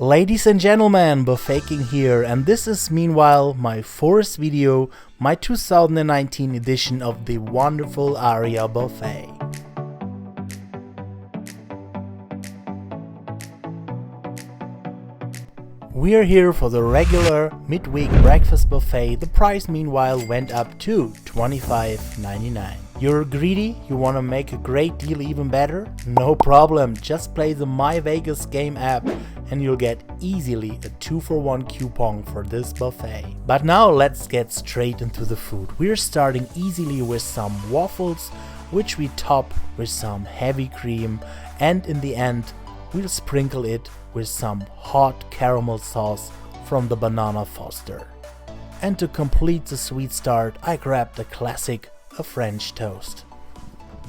Ladies and gentlemen, Buffeting here, and this is meanwhile my fourth video, my 2019 edition of the wonderful Aria buffet. We are here for the regular midweek breakfast buffet. The price meanwhile went up to $25.99. You're greedy? You want to make a great deal even better? No problem, just play the My Vegas game app and you'll get easily a 2-for-1 coupon for this buffet. But now let's get straight into the food. We're starting easily with some waffles, which we top with some heavy cream, and in the end we'll sprinkle it with some hot caramel sauce from the Banana Foster. And to complete the sweet start, I grabbed the classic, a French toast.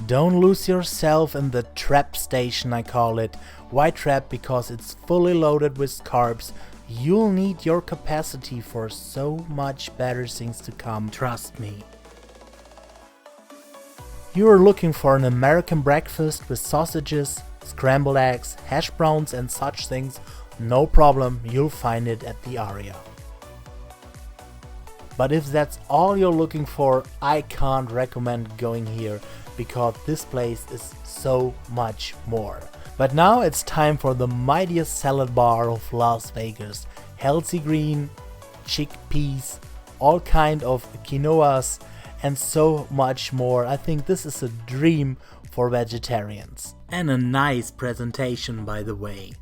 Don't lose yourself in the trap station, I call it. Why trap? Because it's fully loaded with carbs. You'll need your capacity for so much better things to come, trust me. You're looking for an American breakfast with sausages, scrambled eggs, hash browns and such things? No problem, you'll find it at the Aria. But if that's all you're looking for, I can't recommend going here, because this place is so much more. But now it's time for the mightiest salad bar of Las Vegas. Healthy green, chickpeas, all kind of quinoas and so much more. I think this is a dream for vegetarians. And a nice presentation, by the way.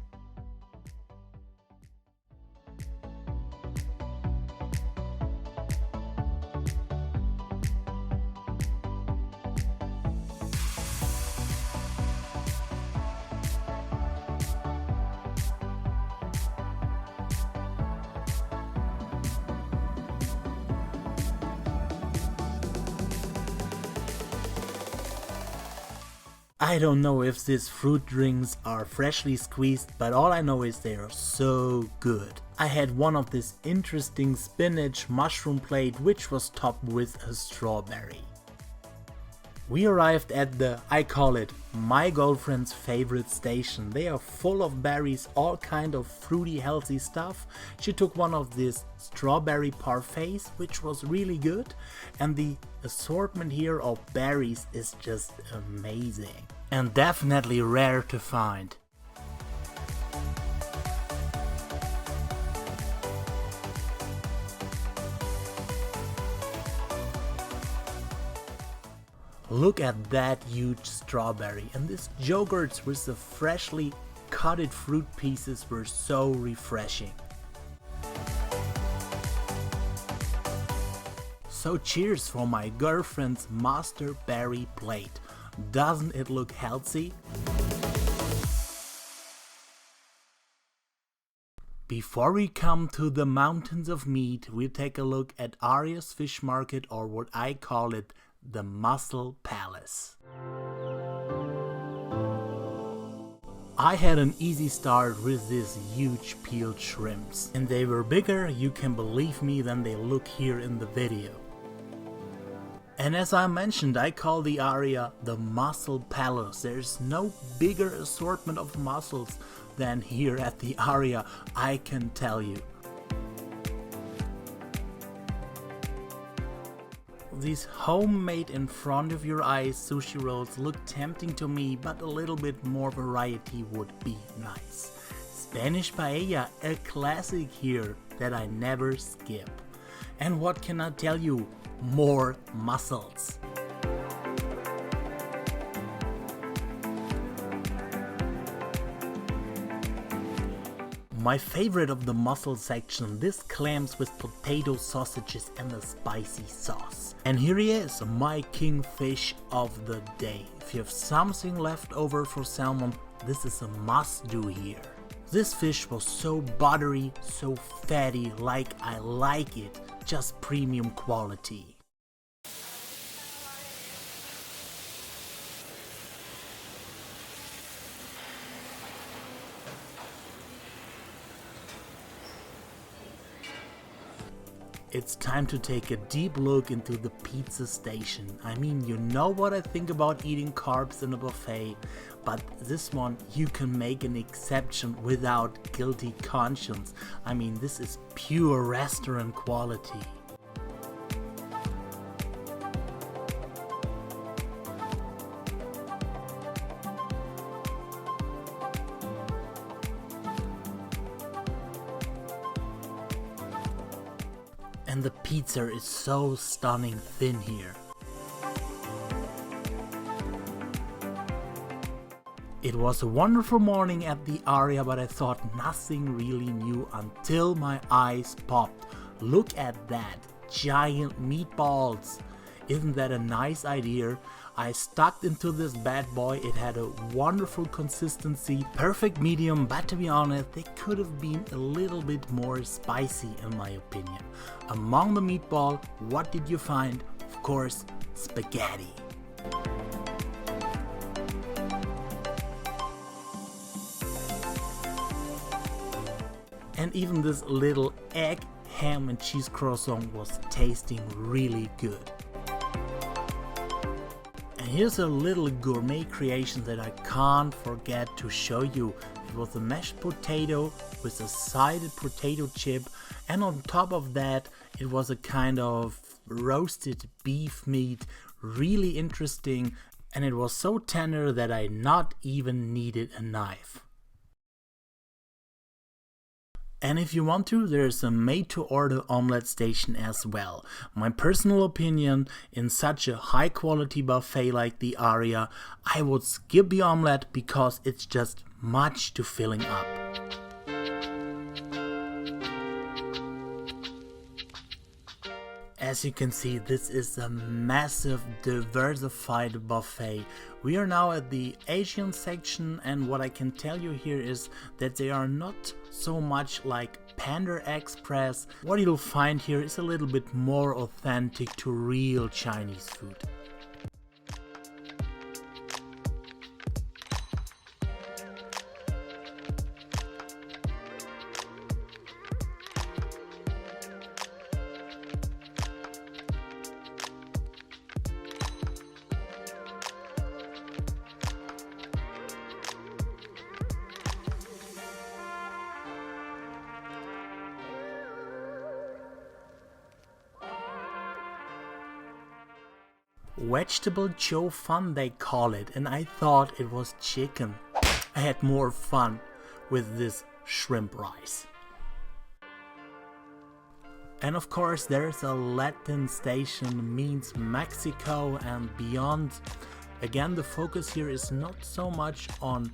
I don't know if these fruit drinks are freshly squeezed, but all I know is they are so good. I had one of this interesting spinach mushroom plate which was topped with a strawberry. We arrived at the, I call it, my girlfriend's favorite station. They are full of berries, all kind of fruity healthy stuff. She took one of these strawberry parfaits, which was really good, and the assortment here of berries is just amazing and definitely rare to find. Look at that huge strawberry, and these yogurts with the freshly cutted fruit pieces were so refreshing. So cheers for my girlfriend's master berry plate. Doesn't it look healthy? Before we come to the mountains of meat, we'll take a look at Aria's fish market, or what I call it, the Mussel Palace. I had an easy start with these huge peeled shrimps, and they were bigger, you can believe me, than they look here in the video. And as I mentioned, I call the Aria the Mussel Palace. There's no bigger assortment of mussels than here at the Aria, I can tell you. These homemade in front of your eyes sushi rolls look tempting to me, but a little bit more variety would be nice. Spanish paella, a classic here that I never skip. And what can I tell you? More mussels. My favorite of the mussel section, this clams with potato sausages and a spicy sauce. And here he is, my kingfish of the day. If you have something left over for salmon, this is a must do here. This fish was so buttery, so fatty, like I like it, just premium quality. It's time to take a deep look into the pizza station. I mean, you know what I think about eating carbs in a buffet. but this one you can make an exception without guilty conscience. I mean, this is pure restaurant quality. And the pizza is so stunning thin here. It was a wonderful morning at the Aria, but I thought nothing really new until my eyes popped. Look at that, giant meatballs. Isn't that a nice idea? I stuck into this bad boy. It had a wonderful consistency, perfect medium, but to be honest, they could have been a little bit more spicy in my opinion. Among the meatball, what did you find? Of course, spaghetti. And even this little egg, ham and cheese croissant was tasting really good. And here's a little gourmet creation that I can't forget to show you. It was a mashed potato with a sided potato chip, and on top of that it was a kind of roasted beef meat, really interesting, and it was so tender that I not even needed a knife. And if you want to, there's a made-to-order omelette station as well. My personal opinion, in such a high-quality buffet like the Aria, I would skip the omelette because it's just much too filling up. As you can see, this is a massive, diversified buffet. We are now at the Asian section, and what I can tell you here is that they are not so much like Panda Express. What you'll find here is a little bit more authentic to real Chinese food. Vegetable chow fun they call it, and I thought it was chicken. I had more fun with this shrimp rice. And of course there's a Latin station, means Mexico and beyond. Again, the focus here is not so much on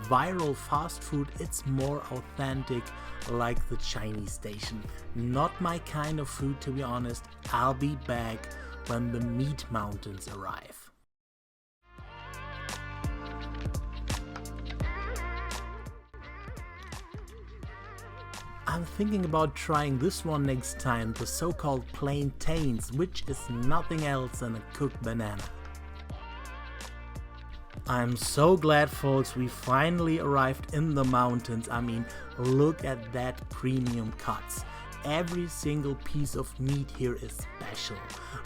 viral fast food, it's more authentic like the Chinese station. Not my kind of food, to be honest. I'll be back when the meat mountains arrive. I'm thinking about trying this one next time, the so-called plantains, which is nothing else than a cooked banana. I'm so glad, folks, we finally arrived in the mountains. I mean, look at that premium cuts. Every single piece of meat here is special.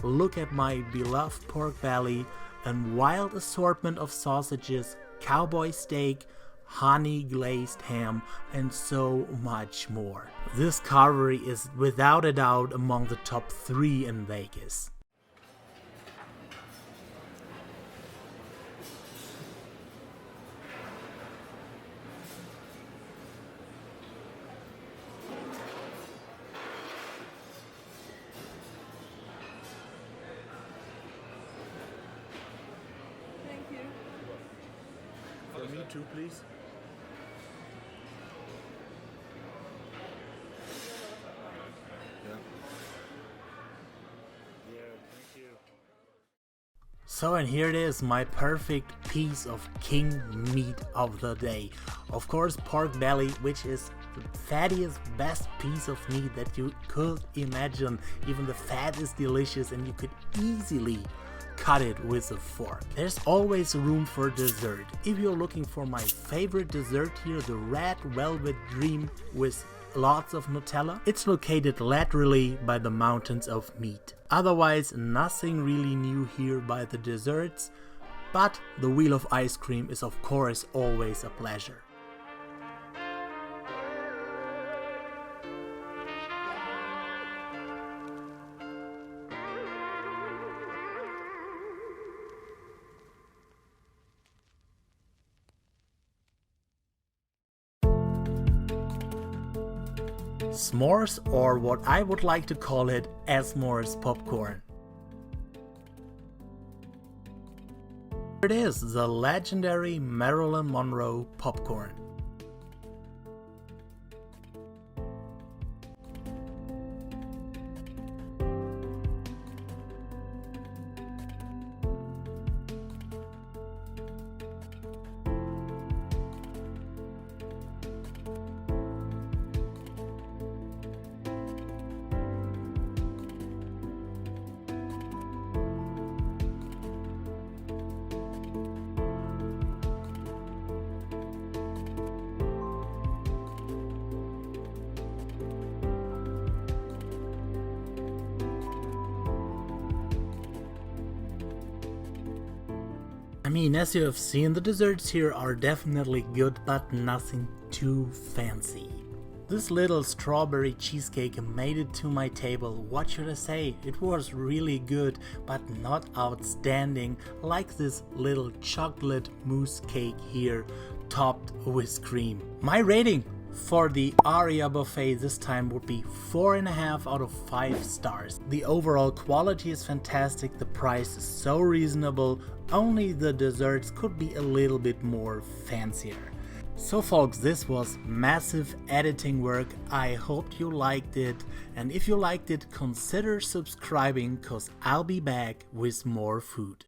Look at my beloved pork belly, a wild assortment of sausages, cowboy steak, honey glazed ham, and so much more. This carvery is without a doubt among the top 3 in Vegas. For me too, please. Yeah, thank you. So, and here it is, my perfect piece of king meat of the day. Of course, pork belly, which is the fattiest, best piece of meat that you could imagine. Even the fat is delicious and you could easily cut it with a fork. There's always room for dessert. If you're looking for my favorite dessert here, the red velvet dream with lots of Nutella, it's located laterally by the mountains of meat. Otherwise, nothing really new here by the desserts, but the wheel of ice cream is of course always a pleasure. S'mores, or what I would like to call it, s'mores popcorn. It is the legendary Marilyn Monroe popcorn. I mean, as you have seen, the desserts here are definitely good, but nothing too fancy. This little strawberry cheesecake made it to my table. What should I say? It was really good, but not outstanding like this little chocolate mousse cake here, topped with cream. My rating for the Aria buffet this time would be 4.5 out of 5 stars. The overall quality is fantastic, the price is so reasonable, only the desserts could be a little bit more fancier. So folks, this was massive editing work. I hope you liked it, and if you liked it, consider subscribing, cause I'll be back with more food.